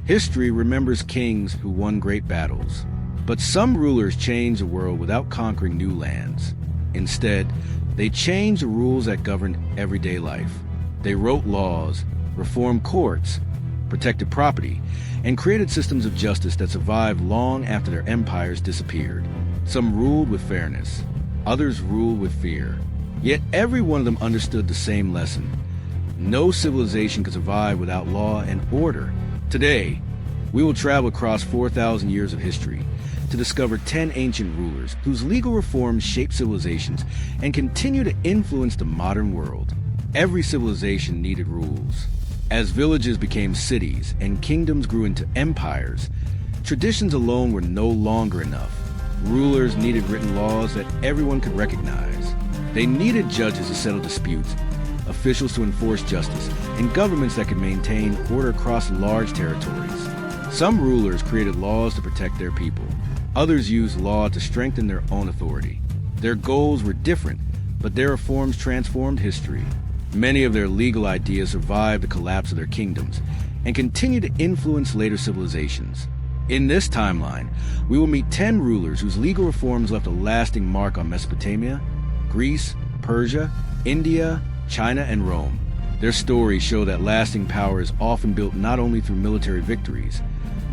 History remembers kings who won great battles, but some rulers changed the world without conquering new lands. Instead, they changed the rules that governed everyday life. They wrote laws, reformed courts, protected property, and created systems of justice that survived long after their empires disappeared. Some ruled with fairness, others ruled with fear. Yet every one of them understood the same lesson. No civilization could survive without law and order. Today, we will travel across 4,000 years of history to discover 10 ancient rulers whose legal reforms shaped civilizations and continue to influence the modern world. Every civilization needed rules. As villages became cities and kingdoms grew into empires, traditions alone were no longer enough. Rulers needed written laws that everyone could recognize. They needed judges to settle disputes, officials to enforce justice, and governments that could maintain order across large territories. Some rulers created laws to protect their people. Others used law to strengthen their own authority. Their goals were different, but their reforms transformed history. Many of their legal ideas survived the collapse of their kingdoms and continue to influence later civilizations. In this timeline, we will meet 10 rulers whose legal reforms left a lasting mark on Mesopotamia, Greece, Persia, India, China, and Rome. Their stories show that lasting power is often built not only through military victories,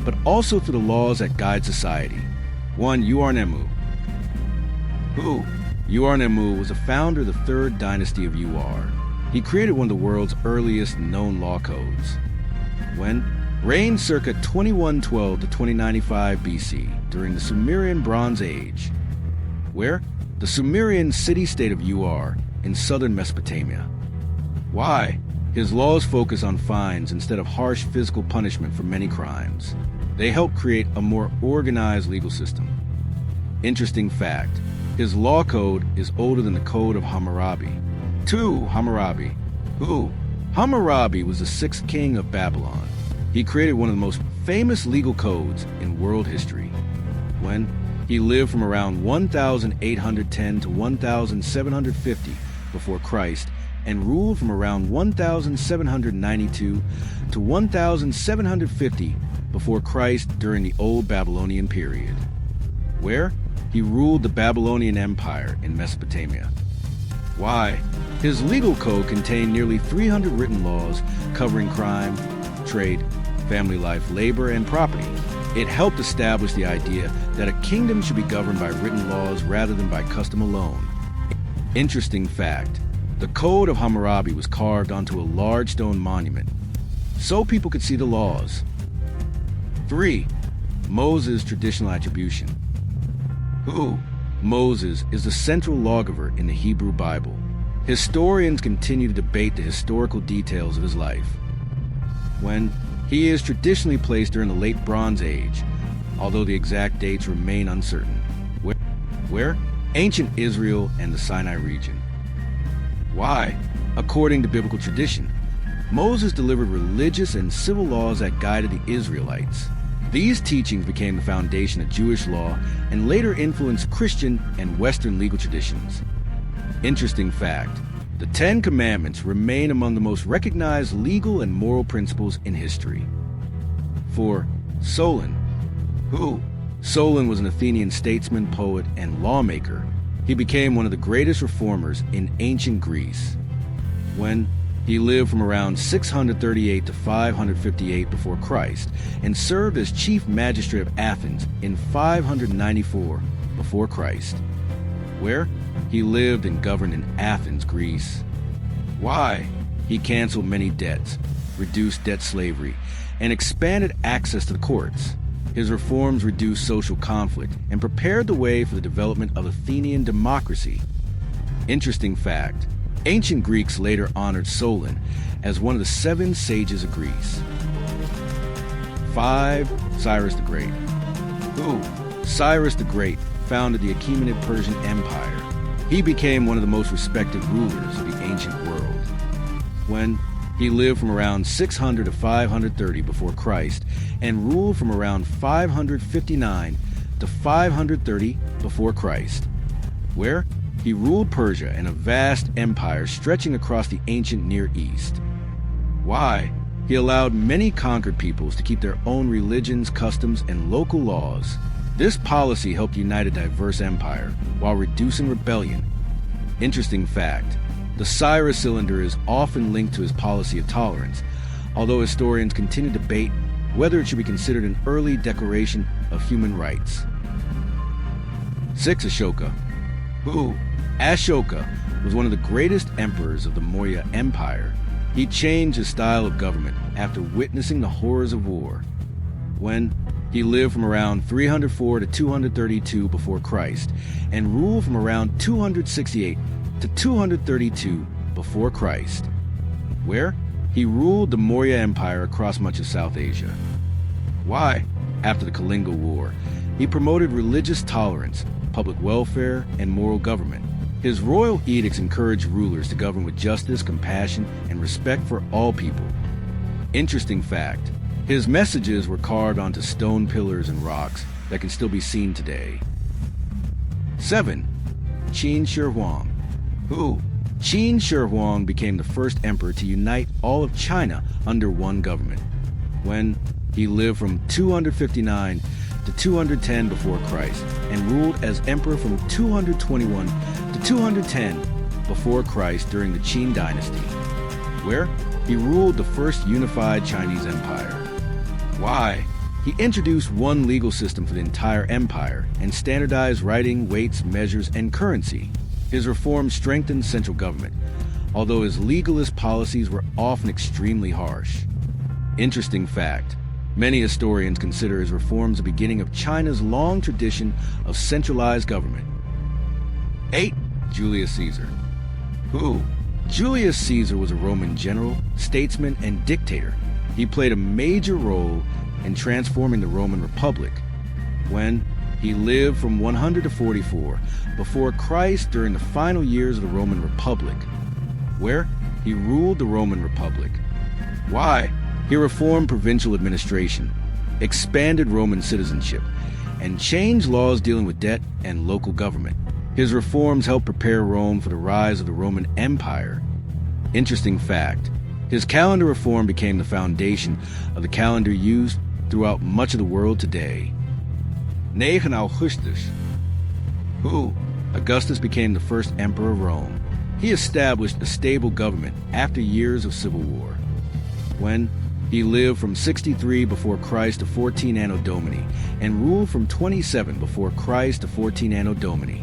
but also through the laws that guide society. 1. Uarnemu. Who? Uarnemu was the founder of the third dynasty of Uar. He created one of the world's earliest known law codes. When? Reigned circa 2112 to 2095 BC during the Sumerian Bronze Age. Where? The Sumerian city-state of Uar in southern Mesopotamia. Why? His laws focus on fines instead of harsh physical punishment for many crimes. They help create a more organized legal system. Interesting fact, his law code is older than the Code of Hammurabi. 2. Hammurabi. Who? Hammurabi was the sixth king of Babylon. He created one of the most famous legal codes in world history. When? He lived from around 1810 to 1750 before Christ and ruled from around 1792 to 1750 before Christ during the Old Babylonian period. Where? He ruled the Babylonian Empire in Mesopotamia. Why? His legal code contained nearly 300 written laws covering crime, trade, family life, labor, and property. It helped establish the idea that a kingdom should be governed by written laws rather than by custom alone. Interesting fact, the Code of Hammurabi was carved onto a large stone monument, so people could see the laws. 3. Moses' traditional attribution. Who? Moses is the central lawgiver in the Hebrew Bible. Historians continue to debate the historical details of his life. When? He is traditionally placed during the Late Bronze Age, although the exact dates remain uncertain. Where? Ancient Israel and the Sinai region. Why? According to biblical tradition, Moses delivered religious and civil laws that guided the Israelites. These teachings became the foundation of Jewish law and later influenced Christian and Western legal traditions. Interesting fact, the Ten Commandments remain among the most recognized legal and moral principles in history. 4. Solon. Who? Solon was an Athenian statesman, poet, and lawmaker. He became one of the greatest reformers in ancient Greece. When? He lived from around 638 to 558 before Christ and served as chief magistrate of Athens in 594 before Christ. Where? He lived and governed in Athens, Greece. Why? He canceled many debts, reduced debt slavery, and expanded access to the courts. His reforms reduced social conflict and prepared the way for the development of Athenian democracy. Interesting fact, ancient Greeks later honored Solon as one of the 7 sages of Greece. 5. Cyrus the Great. Who? Cyrus the Great founded the Achaemenid Persian Empire. He became one of the most respected rulers of the ancient world. When? He lived from around 600 to 530 before Christ and ruled from around 559 to 530 before Christ. Where? He ruled Persia and a vast empire stretching across the ancient Near East. Why? He allowed many conquered peoples to keep their own religions, customs, and local laws. This policy helped unite a diverse empire while reducing rebellion. Interesting fact, the Cyrus cylinder is often linked to his policy of tolerance, although historians continue to debate whether it should be considered an early declaration of human rights. 6. Ashoka. Who? Ashoka was one of the greatest emperors of the Maurya Empire. He changed his style of government after witnessing the horrors of war. When he lived from around 304 to 232 before Christ and ruled from around 268 to 232 before Christ, where he ruled the Maurya Empire across much of South Asia. Why? After the Kalinga War, he promoted religious tolerance, public welfare, and moral government. His royal edicts encouraged rulers to govern with justice, compassion, and respect for all people. Interesting fact, his messages were carved onto stone pillars and rocks that can still be seen today. 7. Qin Shi Huang. Who? Qin Shi Huang became the first emperor to unite all of China under one government. When he lived from 259 to 210 before Christ and ruled as emperor from 221 to 210 before Christ during the Qin dynasty, where he ruled the first unified Chinese empire. Why? He introduced one legal system for the entire empire and standardized writing, weights, measures, and currency. His reforms strengthened central government, although his legalist policies were often extremely harsh. Interesting fact, many historians consider his reforms the beginning of China's long tradition of centralized government. 8. Julius Caesar. Who? Julius Caesar was a Roman general, statesman, and dictator. He played a major role in transforming the Roman Republic when he lived from 100 to 44 before Christ during the final years of the Roman Republic, where he ruled the Roman Republic. Why? He reformed provincial administration, expanded Roman citizenship, and changed laws dealing with debt and local government. His reforms helped prepare Rome for the rise of the Roman Empire. Interesting fact, his calendar reform became the foundation of the calendar used throughout much of the world today. 9. Augustus. Who? Augustus became the first emperor of Rome. He established a stable government after years of civil war. When he lived from 63 before Christ to 14 Anno Domini and ruled from 27 before Christ to 14 Anno Domini,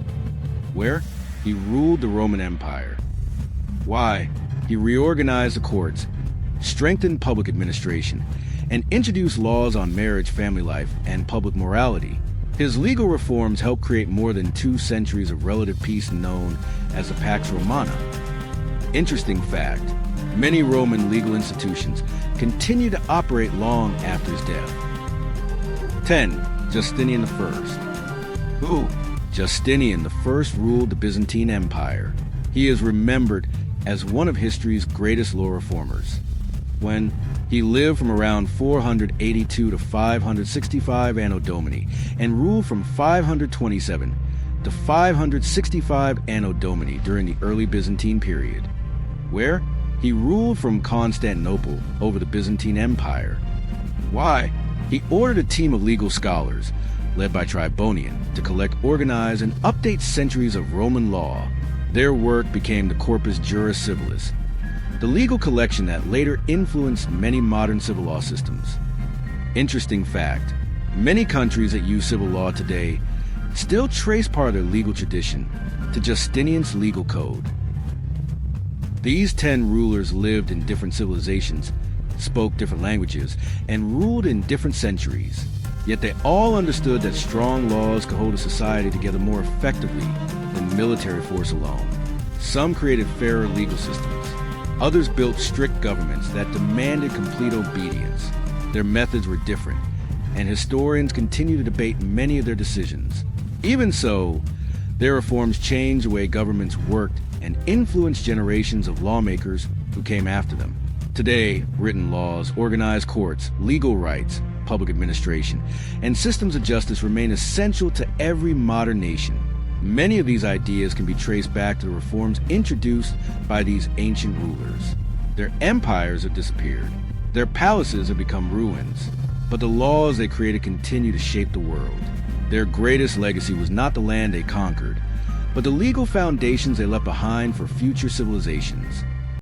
where he ruled the Roman Empire. Why? He reorganized the courts, strengthened public administration, and introduced laws on marriage, family life, and public morality. His legal reforms helped create more than 2 centuries of relative peace known as the Pax Romana. Interesting fact, many Roman legal institutions continue to operate long after his death. 10. Justinian I. Who? Justinian I ruled the Byzantine Empire. He is remembered as one of history's greatest law reformers. When he lived from around 482 to 565 Anno Domini and ruled from 527 to 565 Anno Domini during the early Byzantine period, where he ruled from Constantinople over the Byzantine Empire. Why? He ordered a team of legal scholars, led by Tribonian, to collect, organize, and update centuries of Roman law. Their work became the Corpus Juris Civilis, the legal collection that later influenced many modern civil law systems. Interesting fact, many countries that use civil law today still trace part of their legal tradition to Justinian's legal code. These 10 rulers lived in different civilizations, spoke different languages, and ruled in different centuries. Yet they all understood that strong laws could hold a society together more effectively than military force alone. Some created fairer legal systems. Others built strict governments that demanded complete obedience. Their methods were different, and historians continue to debate many of their decisions. Even so, their reforms changed the way governments worked and influenced generations of lawmakers who came after them. Today, written laws, organized courts, legal rights, public administration, and systems of justice remain essential to every modern nation. Many of these ideas can be traced back to the reforms introduced by these ancient rulers. Their empires have disappeared, Their palaces have become ruins, but the laws they created continue to shape the world. Their greatest legacy was not the land they conquered, but the legal foundations they left behind for future civilizations.